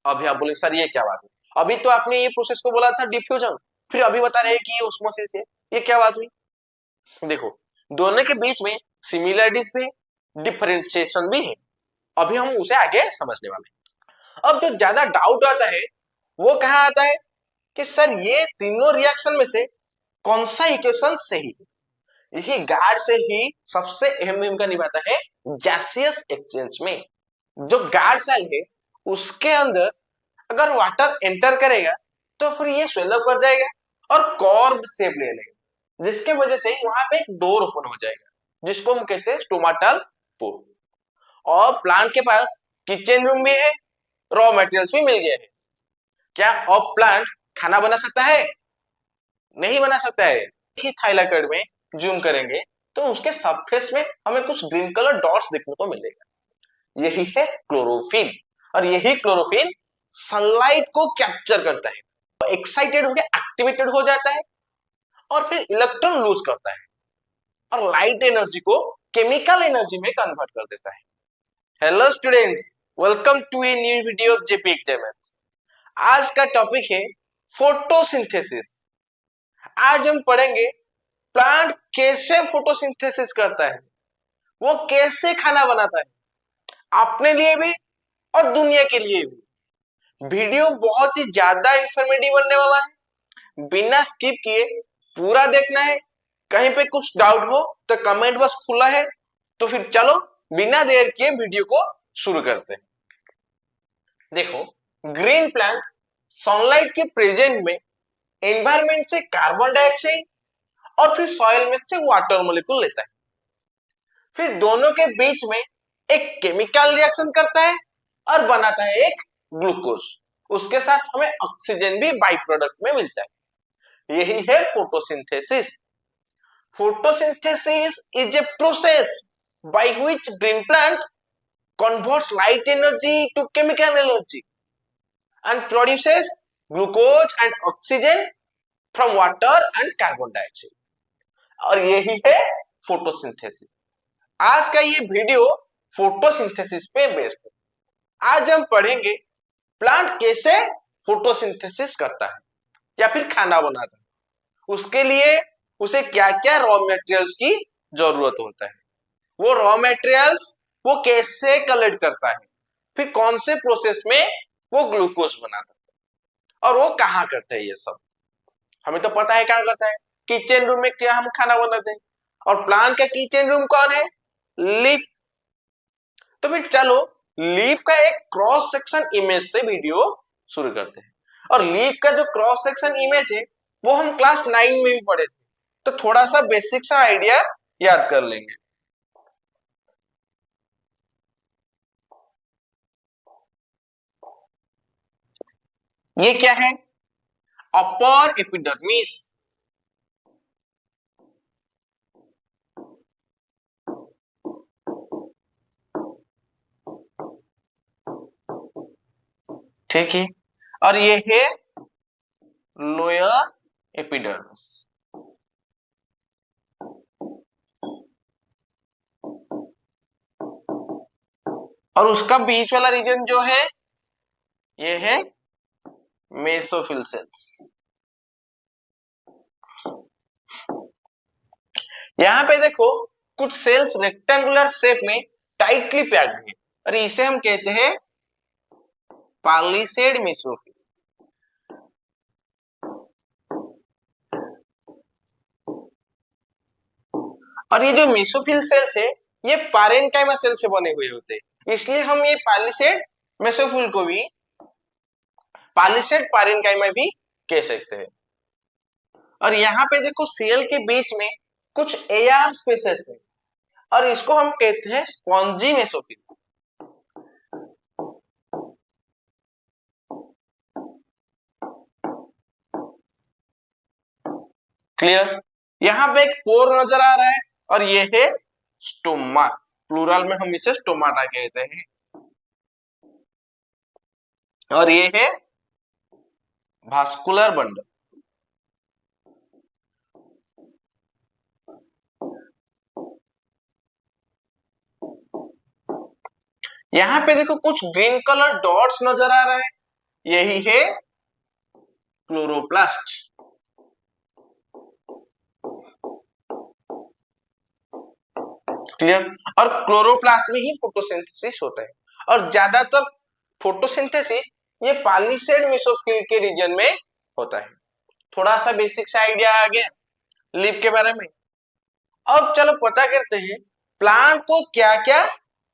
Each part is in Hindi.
अभी आप बोले सर ये क्या बात है, अभी तो आपने ये प्रोसेस को बोला था डिफ्यूजन, फिर अभी बता रहे हैं कि ये ओस्मोसिस है, ये क्या बात हुई? देखो, दोनों के बीच में सिमिलरिटीज भी है, डिफरेंशिएशन भी है। अभी हम उसे आगे समझने वाले हैं। अब जो ज्यादा डाउट आता है वो कहाँ आता है कि सर ये तीनों रिएक्शन में से कौन सा इक्वेशन सही है? यही गैस से ही सबसे अहम भूमिका निभाता है गैसियस एक्सचेंज में। जो गैस सेल है उसके अंदर अगर वाटर एंटर करेगा तो फिर ये स्वेलअप कर जाएगा और कॉर्ब शेप ले लेगा, जिसके वजह से वहां पे एक डोर ओपन हो जाएगा जिसको हम कहते हैं स्टोमाटल पोर। और प्लांट के पास किचन रूम भी है, रॉ मटेरियल्स भी मिल गए हैं। क्या अब प्लांट खाना बना सकता है? नहीं बना सकता है। ही थाइलाकॉइड में जूम करेंगे तो उसके सरफेस में हमें कुछ ग्रीन कलर डॉट्स देखने को मिलेगा, यही है क्लोरोफिल। और यही क्लोरोफिल सनलाइट को कैप्चर करता है, तो एक्साइटेड होकर एक्टिवेटेड हो जाता है और फिर इलेक्ट्रॉन लूज करता है और लाइट एनर्जी को केमिकल एनर्जी में कन्वर्ट कर देता है। Hello students, welcome to a new video of JP examiners. आज का टॉपिक है फोटोसिंथेसिस। आज हम पढ़ेंगे प्लांट कैसे फोटोसिंथेसिस करता है, वो कैसे खाना बनाता है, अपने लिए भी और दुनिया के लिए भी। वीडियो बहुत ही ज्यादा इंफॉर्मेटिव बनने वाला है, बिना स्किप किए पूरा देखना है। कहीं पे कुछ डाउट हो तो कमेंट बॉक्स खुला है। तो फिर चलो बिना देर के वीडियो को शुरू करते हैं। देखो, ग्रीन प्लांट सनलाइट के प्रेजेंट में एनवायरमेंट से कार्बन डाइऑक्साइड और फिर सॉइल में से वाटर मॉलिक्यूल लेता है, फिर दोनों के बीच में एक केमिकल रिएक्शन करता है और बनाता है एक ग्लूकोज। उसके साथ हमें ऑक्सीजन भी बाई प्रोडक्ट में मिलता है, यही है photosynthesis. Photosynthesis is a process by which green plant converts light energy to chemical energy and produces glucose and oxygen from water and carbon dioxide। और यही है फोटोसिंथेसिस। आज का ये वीडियो फोटोसिंथेसिस पे बेस्ड है। आज हम पढ़ेंगे प्लांट कैसे फोटोसिंथेसिस करता है या फिर खाना बनाता है, उसके लिए उसे क्या क्या रॉ मटेरियल्स की जरूरत होता है, वो रॉ मटेरियल्स वो कैसे कलेक्ट करता है, फिर कौन से प्रोसेस में वो ग्लूकोज बनाता है और वो कहाँ करता है। ये सब हमें तो पता है कहाँ करता है, किचन रूम में क्या हम खाना बनाते हैं। और प्लांट का किचन रूम कौन है? लीफ। तो फिर चलो लीफ का एक क्रॉस सेक्शन इमेज से वीडियो शुरू करते हैं। और लीफ का जो क्रॉस सेक्शन इमेज है वो हम क्लास 9 में भी पढ़े थे, तो थोड़ा सा बेसिक सा आइडिया याद कर लेंगे। ये क्या है? Upper epidermis. ठीक है, और ये है लोअर एपिडर्मिस। और उसका बीच वाला रीजन जो है ये है मेसोफिल सेल्स। यहां पे देखो, कुछ सेल्स रेक्टेंगुलर शेप में टाइटली पैक्ड है और इसे हम कहते हैं पॉलीसेड मेसोफिल। और ये जो मेसोफिल सेल्स है ये पैरेन्काइमा सेल से बने हुए होते हैं, इसलिए हम ये पॉलीसेड मेसोफिल को भी पॉलीसेड पैरेन्काइमा भी कह सकते हैं। और यहाँ पे देखो सेल के बीच में कुछ एआर स्पेसेस है और इसको हम कहते हैं स्पॉन्जी मेसोफिल। क्लियर? यहाँ पे एक पोर नजर आ रहा है और ये है स्टोमा, प्लूरल में हम इसे स्टोमाटा कहते हैं। और ये है वास्कुलर बंडल। यहाँ पे देखो कुछ ग्रीन कलर डॉट्स नजर आ रहा है यही है क्लोरोप्लास्ट। क्लियर। और क्लोरोप्लास्ट में ही फोटोसिंथेसिस होता है, और ज्यादातर फोटोसिंथेसिस ये पॉलीसेड मेसोफिल के रीजन में होता है। थोड़ा सा बेसिक सा आइडिया आ गया लीफ के बारे में। अब चलो पता करते हैं प्लांट को क्या क्या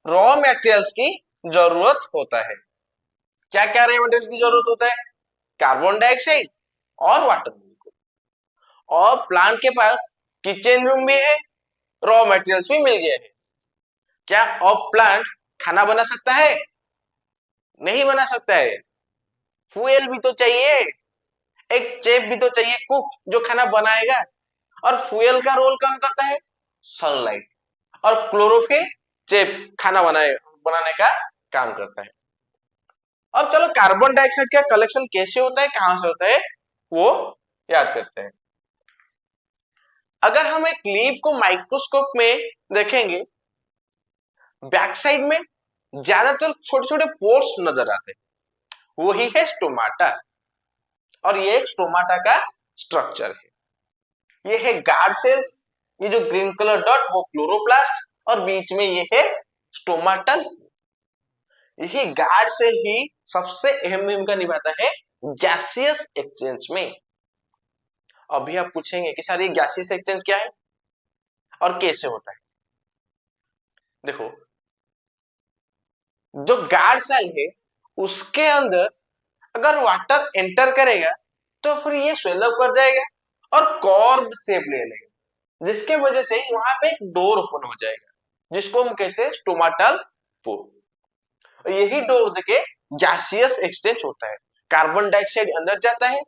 रॉ मटेरियल्स की जरूरत होता है। क्या क्या रॉ मटेरियल्स की जरूरत होता है? कार्बन डाइऑक्साइड और वाटर मॉलिक्यूल। और प्लांट के पास किचन रूम भी है, रॉ मटेरियल्स भी मिल गए हैं। क्या अब प्लांट खाना बना सकता है? नहीं बना सकता है। फ्यूल भी तो चाहिए, एक चेफ भी तो चाहिए, कुक जो खाना बनाएगा। और फ्यूल का रोल कौन करता है? सनलाइट। और क्लोरोफिल चेफ खाना बनाने का काम करता है। अब चलो कार्बन डाइऑक्साइड का कलेक्शन कैसे होता है, कहां से होता है, वो याद करते हैं। अगर हम एक लीफ को माइक्रोस्कोप में देखेंगे, बैक साइड में ज्यादातर छोटे छोटे पोर्स नजर आते हैं, वही है स्टोमाटा। और ये स्टोमाटा का स्ट्रक्चर है। ये है गार्ड सेल्स, ये जो ग्रीन कलर डॉट वो क्लोरोप्लास्ट, और बीच में ये है स्टोमाटल। यही गार्ड सेल ही सबसे अहम भूमिका निभाता है गैसियस एक्सचेंज में। अभी आप पूछेंगे कि सर ये गैसियस एक्सचेंज क्या है और कैसे होता है। देखो, जो गार्ड सेल है उसके अंदर अगर वाटर एंटर करेगा तो फिर ये स्वेल अप कर जाएगा और कॉर्ब शेप ले लेगा, जिसके वजह से वहां पे एक डोर ओपन हो जाएगा, जिसको हम कहते हैं स्टोमाटल पोर। यही डोर देके गैसियस एक्सचेंज होता है। कार्बन डाइऑक्साइड अंदर जाता है,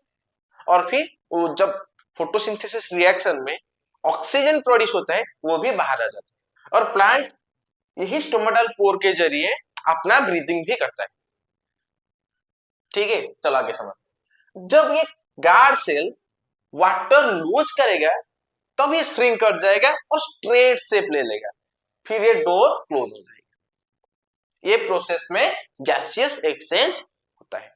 और फिर वो जब फोटोसिंथेसिस रिएक्शन में ऑक्सीजन प्रोड्यूस होता है वो भी बाहर आ जाता है। और प्लांट यही स्टोमाटल पोर के जरिए अपना ब्रीदिंग भी करता है। ठीक है, चलो आगे समझते। जब ये गार्ड सेल वाटर लूज करेगा तब ये श्रिंक कर जाएगा और स्ट्रेट शेप ले लेगा, फिर ये डोर क्लोज हो जाएगा। ये प्रोसेस में गैसियस एक्सचेंज होता है।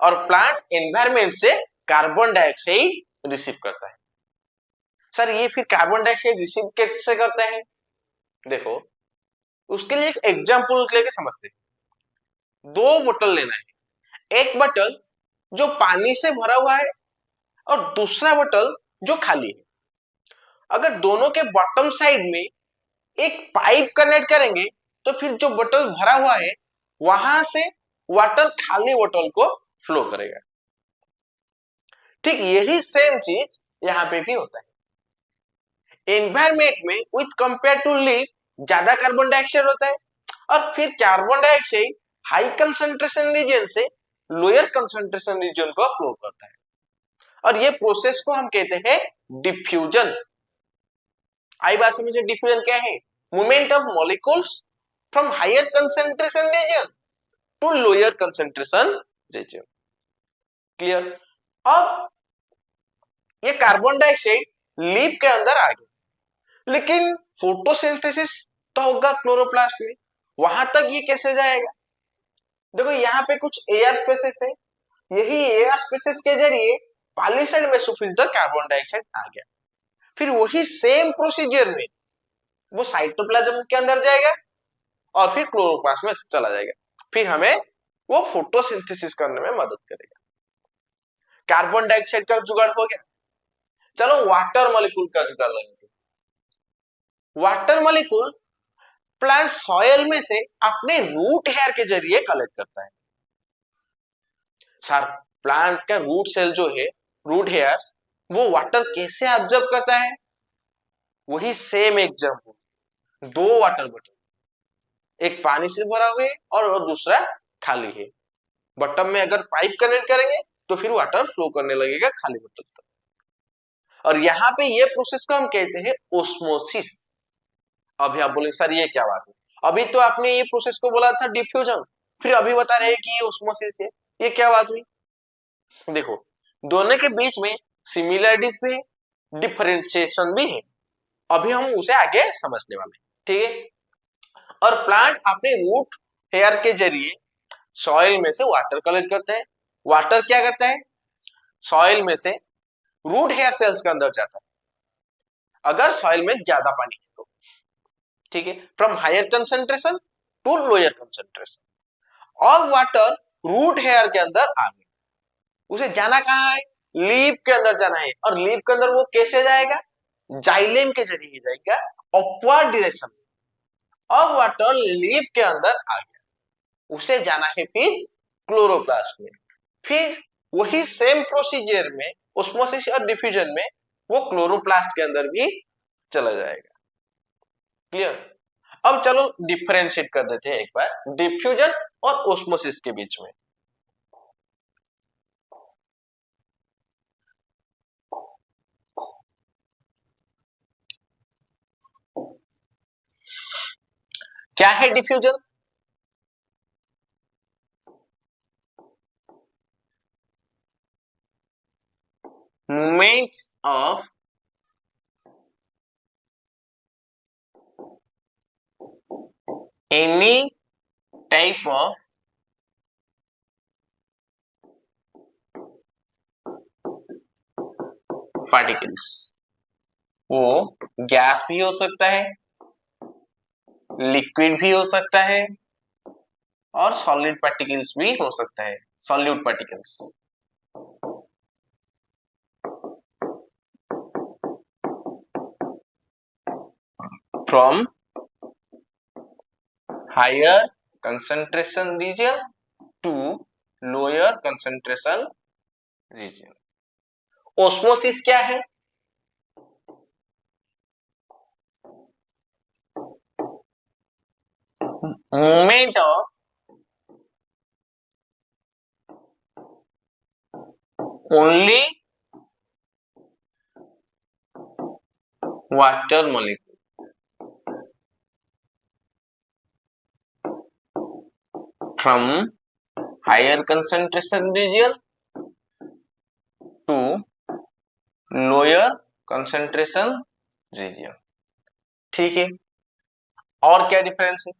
और प्लांट एनवायरमेंट से कार्बन डाइऑक्साइड रिसीव करता है। सर ये फिर कार्बन डाइऑक्साइड रिसीव कैसे करता है? देखो, उसके लिए एक एग्जांपल लेके समझते हैं। दो बोतल लेना है, एक बोतल जो पानी से भरा हुआ है और दूसरा बोतल जो खाली है। अगर दोनों के बॉटम साइड में एक पाइप कनेक्ट करेंगे तो फिर जो बोतल भरा हुआ है वहां से वाटर खाली बोतल को फ्लो करेगा। ठीक यही सेम चीज यहां पे भी होता है। एनवायरमेंट में विथ कंपेयर टू लीफ ज्यादा कार्बन डाइऑक्साइड होता है, और फिर carbon dioxide high concentration region से लोअर कंसंट्रेशन रीजन को फ्लो करता है। और ये प्रोसेस को हम कहते हैं डिफ्यूजन। आई बात समझे, डिफ्यूजन क्या है? Movement of molecules from higher concentration region to lower concentration region. Clear. अब ये कार्बन डाइऑक्साइड लीफ के अंदर आ गया, लेकिन फोटोसिंथेसिस तो होगा क्लोरोप्लास्ट में, वहां तक ये कैसे जाएगा? देखो यहाँ पे कुछ एयर स्पेसेस है, यही एयर स्पेसेस के जरिए पॉलीसेड मेसोफिल्टर कार्बन डाइऑक्साइड आ गया। फिर वही सेम प्रोसीजर में वो साइटोप्लाज्म के अंदर जाएगा और फिर क्लोरोप्लास्ट में चला जाएगा, फिर हमें वो फोटोसिंथेसिस करने में मदद करेगा। कार्बन डाइऑक्साइड का जुगाड़ हो गया। चलो वाटर मॉलिक्यूल का जुगाड़ लेते हैं। वाटर मॉलिक्यूल प्लांट सॉयल में से अपने रूट हेयर के जरिए कलेक्ट करता है। सर प्लांट का रूट सेल जो है, रूट हेयर्स, वो वाटर कैसे ऑब्जर्व करता है? वही सेम एग्जांपल, दो वाटर बॉटल, एक पानी से भरा हुआ है और दूसरा खाली है। बॉटम में अगर पाइप कनेक्ट करेंगे तो फिर वाटर फ्लो करने लगेगा खाली बोतल तक। और यहाँ पे ये प्रोसेस को हम कहते हैं ओस्मोसिस। अभी आप बोले सर ये क्या बात है, अभी तो आपने ये प्रोसेस को बोला था डिफ्यूजन, फिर अभी बता रहे हैं कि ये ओस्मोसिस है, ये क्या बात हुई? देखो, दोनों के बीच में सिमिलरिटीज भी है, डिफरेंशिएशन भी है। अभी हम उसे आगे समझने वाले हैं। ठीक है। और प्लांट अपने रूट हेयर के जरिए सॉइल में से वाटर कलेक्ट करता है। वाटर क्या करता है, सॉइल में से रूट हेयर सेल्स के अंदर जाता है अगर सॉइल में ज्यादा पानी है तो, ठीक है। From higher concentration to lower concentration, और वाटर रूट हेयर के अंदर आ गया, उसे जाना कहाँ है, लीफ के अंदर जाना है। और लीफ के अंदर वो कैसे जाएगा, जाइलेम के जरिए जाएगा अपवर्ड डायरेक्शन में। और वाटर लीफ के अंदर आ गया, उसे जाना है फिर क्लोरोप्लास्ट में। फिर वही सेम प्रोसीजर में ओस्मोसिस और डिफ्यूजन में वो क्लोरोप्लास्ट के अंदर भी चला जाएगा। क्लियर। अब चलो डिफरेंशिएट कर देते हैं एक बार डिफ्यूजन और ओस्मोसिस के बीच में। क्या है diffusion, movement of any type of particles. वो गैस भी हो सकता है, लिक्विड भी हो सकता है, और सॉलिड पार्टिकल्स भी हो सकता है, solute particles. From higher concentration region to lower concentration region. Osmosis क्या है, movement of only water molecule from higher concentration region to lower concentration region. ठीक है। और क्या डिफरेंस है,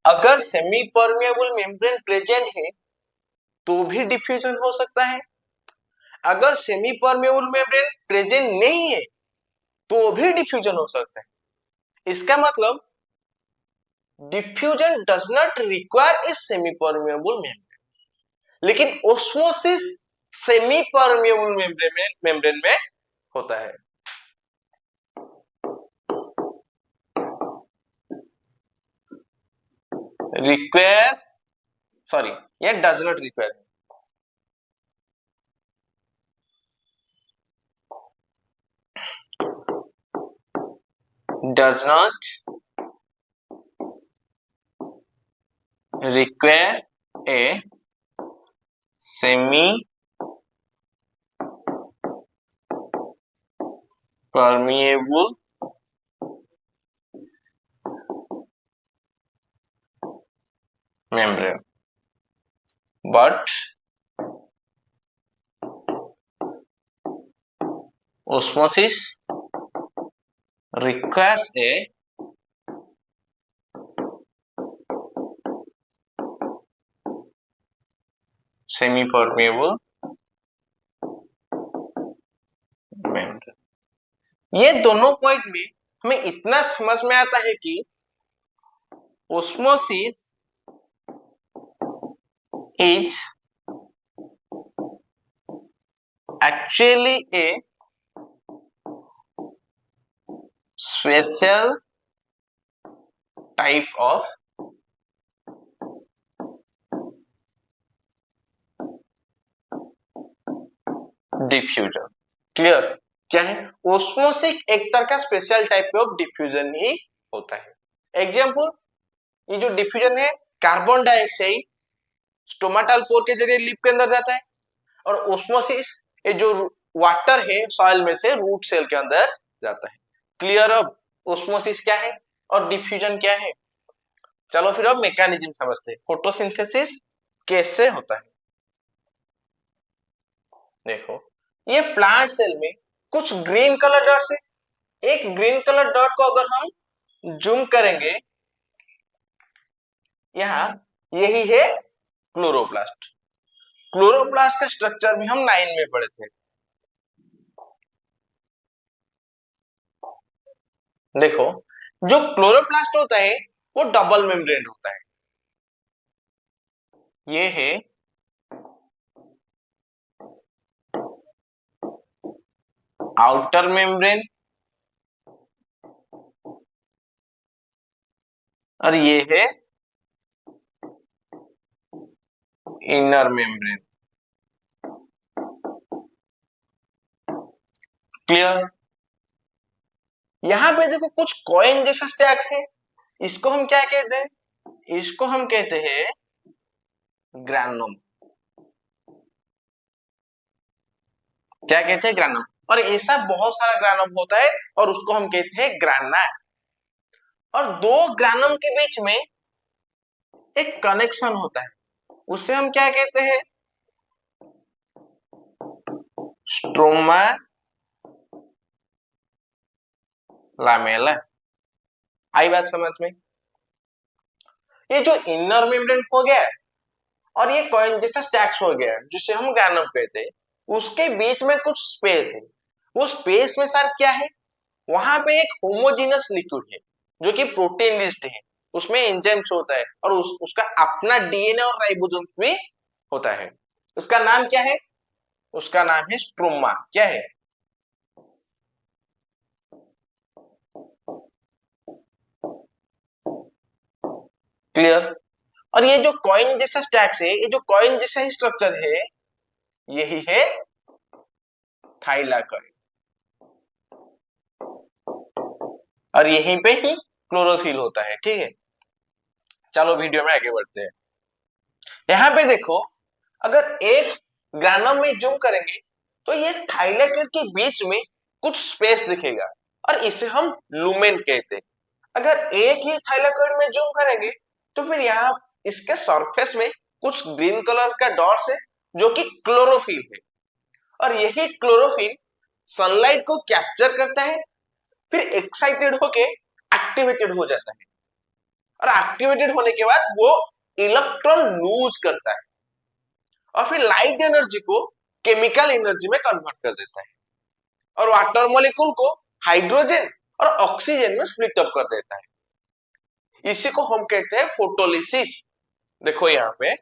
अगर सेमी परमेबल मेम्ब्रेन प्रेजेंट है तो भी डिफ्यूजन हो सकता है, अगर सेमी परमेबल मेम्ब्रेन प्रेजेंट नहीं है तो भी डिफ्यूजन हो सकता है। इसका मतलब diffusion does not require a semi permeable membrane, लेकिन ओस्मोसिस सेमी परमेबल मेम्ब्रेन में होता है। रिक्वायर्स, सॉरी, ये does not require, does not require a semi permeable membrane, but osmosis requires a semi permeable membrane। ये दोनों पॉइंट में हमें इतना समझ में आता है कि osmosis is actually a special type of diffusion. Clear. क्या है, ओस्मोसिस एक तरह का स्पेशल टाइप ऑफ डिफ्यूजन ही होता है। एग्जांपल, ये जो डिफ्यूजन है, कार्बन डाइऑक्साइड स्टोमाटल पोर के जरिए लिप के अंदर जाता है, और ओस्मोसिस ये जो वाटर है सॉइल में से रूट सेल के अंदर जाता है। क्लियर। अब ओस्मोसिस क्या है और डिफ्यूजन क्या है। चलो फिर अब मैकेनिज्म समझते हैं, फोटोसिंथेसिस कैसे होता है। देखो, ये प्लांट सेल में कुछ ग्रीन कलर डॉट्स है। एक ग्रीन कलर डॉट को अगर हम जूम करेंगे, यहाँ यही है क्लोरोप्लास्ट। क्लोरोप्लास्ट का स्ट्रक्चर भी हम 9 में पढ़े थे। देखो, जो क्लोरोप्लास्ट होता है वो डबल मेम्ब्रेन होता है। ये है आउटर मेम्ब्रेन और ये है इनर मेम्ब्रेन। क्लियर? यहां पे देखो कुछ कॉइन जैसा स्टैक्स है, इसको हम क्या कहते हैं? इसको हम कहते हैं ग्रानम। क्या कहते हैं? ग्रानम। और ऐसा बहुत सारा ग्रानम होता है और उसको हम कहते हैं ग्राना। और दो ग्रानम के बीच में एक कनेक्शन होता है, उसे हम क्या कहते हैं? Stroma lamella. आई बात समझ में? ये जो इनर मेम्ब्रेन हो गया है और ये कॉइन जैसा स्टैक्स हो गया है जिसे हम ग्रानम कहते हैं, उसके बीच में कुछ स्पेस है। वो स्पेस में सर क्या है? वहां पे एक होमोजेनस लिक्विड है जो कि प्रोटीन लिस्ट है, उसमें एंजाइम्स होता है और उसका अपना डीएनए और राइबोसोम्स भी होता है। उसका नाम क्या है? उसका नाम है स्ट्रोमा। क्या है? क्लियर? और ये जो कॉइन जैसा स्टैक्स है, ये जो कॉइन जैसा स्ट्रक्चर है, यही है थाइलाकॉइड। और यहीं पे ही क्लोरोफिल होता है। ठीक है, चलो वीडियो में आगे बढ़ते हैं। यहाँ पे देखो, अगर एक ग्रानम में जूम करेंगे तो ये थाइलाकॉइड के बीच में कुछ स्पेस दिखेगा और इसे हम लुमेन कहते हैं। अगर एक ही थाइलाकॉइड में जूम करेंगे तो फिर यहाँ इसके सरफेस में कुछ ग्रीन कलर का डॉट्स है जो कि क्लोरोफिल है। और यही क्लोरोफिल सनलाइट को कैप्चर करता है, फिर एक्साइटेड होके एक्टिवेटेड हो जाता है और एक्टिवेटेड होने के बाद वो इलेक्ट्रॉन लूज करता है और फिर लाइट एनर्जी को केमिकल एनर्जी में कन्वर्ट कर देता है और वाटर मॉलिक्यूल को हाइड्रोजन और ऑक्सीजन में स्प्लिट अप कर देता है। इसी को हम कहते हैं फोटोलिसिस। देखो यहाँ पे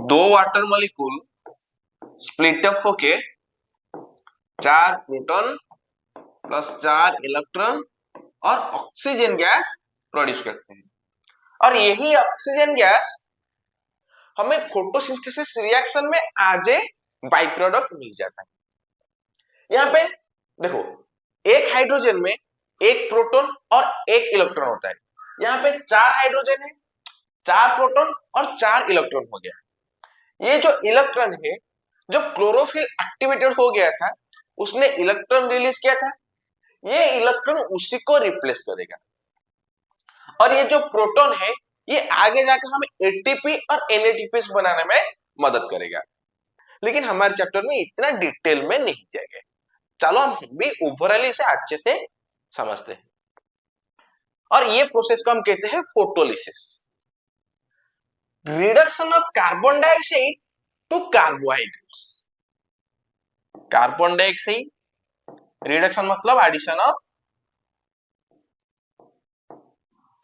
दो वाटर मॉलिक्यूल स्प्लिट अप होके 4 प्रोटॉन प्लस 4 इलेक्ट्रॉन और ऑक्सीजन गैस प्रोड्यूस करते हैं। और यही ऑक्सीजन गैस हमें फोटोसिंथेसिस रिएक्शन में आज ए बाई प्रोडक्ट मिल जाता है। यहाँ पे देखो, एक हाइड्रोजन में एक प्रोटॉन और एक इलेक्ट्रॉन होता है। यहाँ पे 4 हाइड्रोजन है, 4 प्रोटॉन और 4 इलेक्ट्रॉन हो गया। ये जो इलेक्ट्रॉन है, जो क्लोरोफिल एक्टिवेटेड हो गया था, उसने इलेक्ट्रॉन रिलीज किया था, ये इलेक्ट्रॉन उसी को रिप्लेस करेगा। और ये जो प्रोटॉन है, ये आगे जाकर हमें एटीपी और एनएटीपी बनाने में मदद करेगा। लेकिन हमारे चैप्टर में इतना डिटेल में नहीं जाएगा। चलो हम भी ओवरऑल इसे अच्छे से समझते हैं। और ये प्रोसेस को हम कहते हैं photolysis. Reduction of carbon dioxide to carbohydrates. Carbon dioxide reduction मतलब एडिशन ऑफ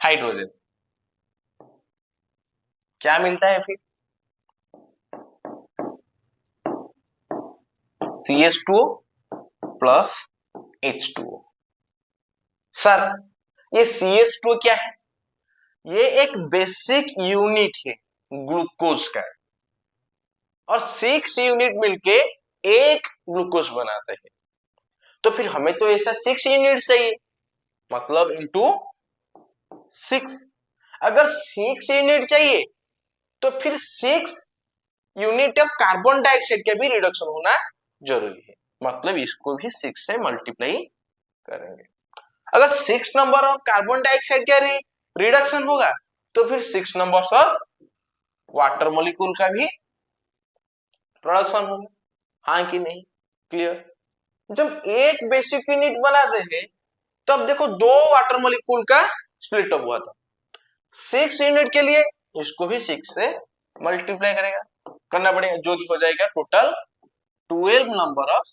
हाइड्रोजन। क्या मिलता है फिर? CH2O plus H2O। सर, ये CH2O क्या है? ये एक बेसिक यूनिट है ग्लूकोज का और 6 यूनिट मिलके एक ग्लूकोज बनाते हैं। तो फिर हमें तो ऐसा 6 यूनिट चाहिए, मतलब इंटू 6। अगर 6 यूनिट चाहिए तो फिर 6 यूनिट ऑफ कार्बन डाइऑक्साइड का भी रिडक्शन होना जरूरी है, मतलब इसको भी 6 से मल्टीप्लाई करेंगे। अगर 6 नंबर ऑफ कार्बन डाइऑक्साइड का रिडक्शन होगा तो फिर 6 नंबर ऑफ वाटर मॉलिक्यूल का भी प्रोडक्शन होगा। हाँ कि नहीं? क्लियर? जब एक बेसिक यूनिट बनाते हैं तब देखो दो वाटर मॉलिक्यूल का स्प्लिट अप हुआ था। 6 यूनिट के लिए इसको भी 6 से मल्टीप्लाई करेगा करना पड़ेगा, जो कि हो जाएगा total 12 number of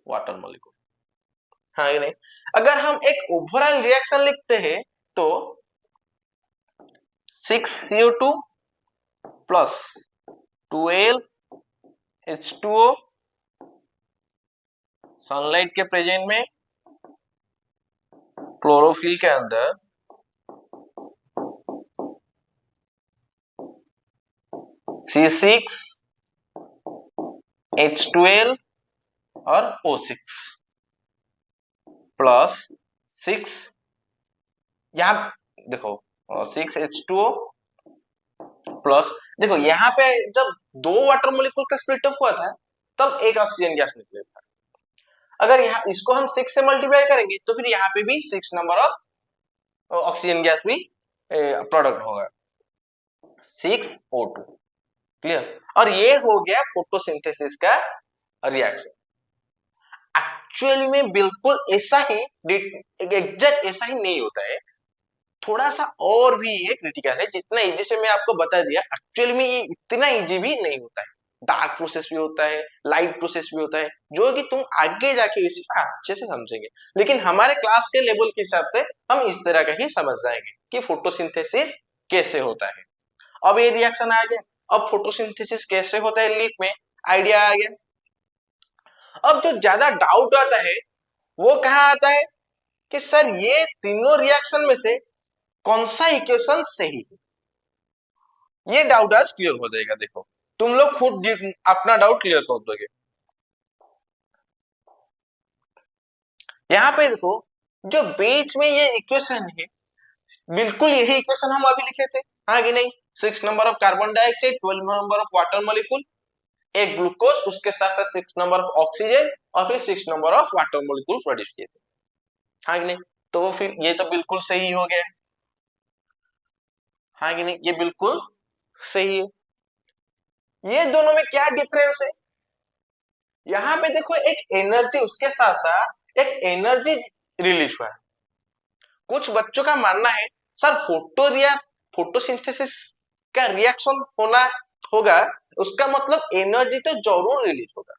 water molecule. हाँ नहीं, अगर हम एक ओवरऑल रिएक्शन लिखते हैं तो 6CO2 प्लस 12H2O सनलाइट के प्रेजेंट में क्लोरोफिल के अंदर C6H12 और O6 प्लस 6, यहां देखो 6H2O प्लस, देखो यहाँ पे जब दो वाटर मॉलिक्यूल का स्प्लिट अप हुआ था तब एक ऑक्सीजन गैस निकले था। अगर यहाँ इसको हम 6 से मल्टीप्लाई करेंगे तो फिर यहाँ पे भी 6 नंबर ऑफ ऑक्सीजन गैस भी प्रोडक्ट होगा, 6O2। क्लियर? और ये हो गया फोटोसिंथेसिस का रिएक्शन। एक्चुअली में बिल्कुल ऐसा ही, एग्जैक्ट ऐसा ही नहीं होता है, थोड़ा सा और भी ये क्रिटिकल है। जितना इजी से मैं आपको बता दिया, एक्चुअली में ये इतना इजी भी नहीं होता है। डार्क प्रोसेस भी होता है, लाइट प्रोसेस भी होता है, जो कि तुम आगे जाके इसी का अच्छे से समझेंगे। लेकिन हमारे क्लास के लेवल के हिसाब से हम इस तरह का ही समझ जाएंगे कि फोटोसिंथेसिस कैसे होता है। अब ये रिएक्शन आ गया, अब फोटोसिंथेसिस कैसे होता है लीफ में आइडिया आ गया। अब जो ज्यादा डाउट आता है वो कहाँ आता है कि सर ये तीनों रिएक्शन में से कौन सा इक्वेशन सही है। ये डाउट आज क्लियर हो जाएगा। देखो तुम लोग खुद अपना डाउट क्लियर कर दोगे। यहाँ पे देखो जो बीच में ये इक्वेशन है, बिल्कुल यही इक्वेशन हम अभी लिखे थे, हाँ कि नहीं? 6 number of carbon dioxide, 12 number of water molecule, एक ग्लूकोज, उसके साथ साथ 6 नंबर ऑफ ऑक्सीजन और फिर 6 number of water molecule produce किए थे, हाँ कि नहीं? तो फिर ये तो बिल्कुल सही हो गया, हाँ कि नहीं? ये बिल्कुल सही है। ये दोनों में क्या डिफरेंस है? यहाँ पे देखो एक एनर्जी, उसके साथ साथ एक एनर्जी रिलीज हुआ है। कुछ बच्चों का मानना है सर फोटोसिंथेसिस का रिएक्शन होना होगा, उसका मतलब एनर्जी तो जरूर रिलीज होगा।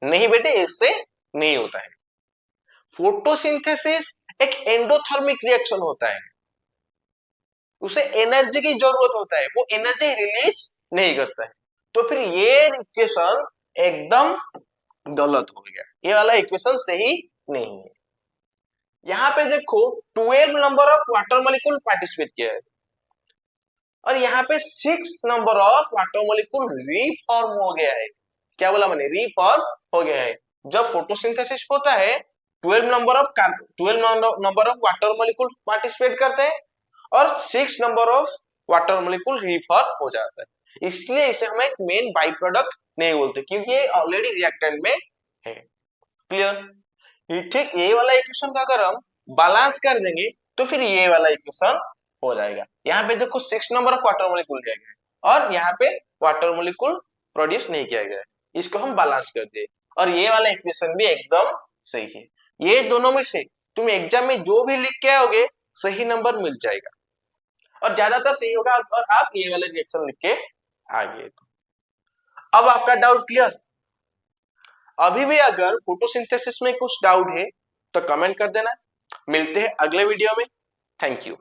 नहीं बेटे, इससे नहीं होता है। फोटोसिंथेसिस एक एंडोथर्मिक रिएक्शन होता है, उसे एनर्जी की जरूरत होता है, वो एनर्जी रिलीज नहीं करता है। तो फिर ये इक्वेशन एकदम गलत हो गया, ये वाला इक्वेशन सही नहीं है। यहाँ पे देखो 12 number of water molecule participate किया है और यहाँ पे 6 number of water molecule reform हो गया है। क्या बोला मैंने? रीफॉर्म हो गया है। जब फोटोसिंथेसिस होता है 12 number of water molecule participate करते हैं और 6 number of water molecule reform हो जाता है। इसलिए इसे हम एक मेन बाई प्रोडक्ट नहीं बोलते, क्योंकि ये ऑलरेडी रिएक्टेंट में है। क्लियर? ठीक ये वाला इक्वेशन का अगर हम बैलेंस कर देंगे तो फिर ये वाला इक्वेशन हो जाएगा। यहाँ पे देखो 6 नंबर ऑफ वाटर मॉलिक्यूल दिया गया है और यहाँ पे वाटर मॉलिक्यूल प्रोड्यूस नहीं किया गया है, इसको हम बैलेंस कर दिए और ये वाला इक्वेशन भी एकदम सही है। ये दोनों में से तुम एग्जाम में जो भी लिख के आओगे सही नंबर मिल जाएगा और ज्यादातर सही होगा और आप ये वाला रिएक्शन लिख के आ गए। अब आपका डाउट क्लियर? अभी भी अगर फोटोसिंथेसिस में कुछ डाउट है तो कमेंट कर देना। मिलते हैं अगले वीडियो में। Thank you.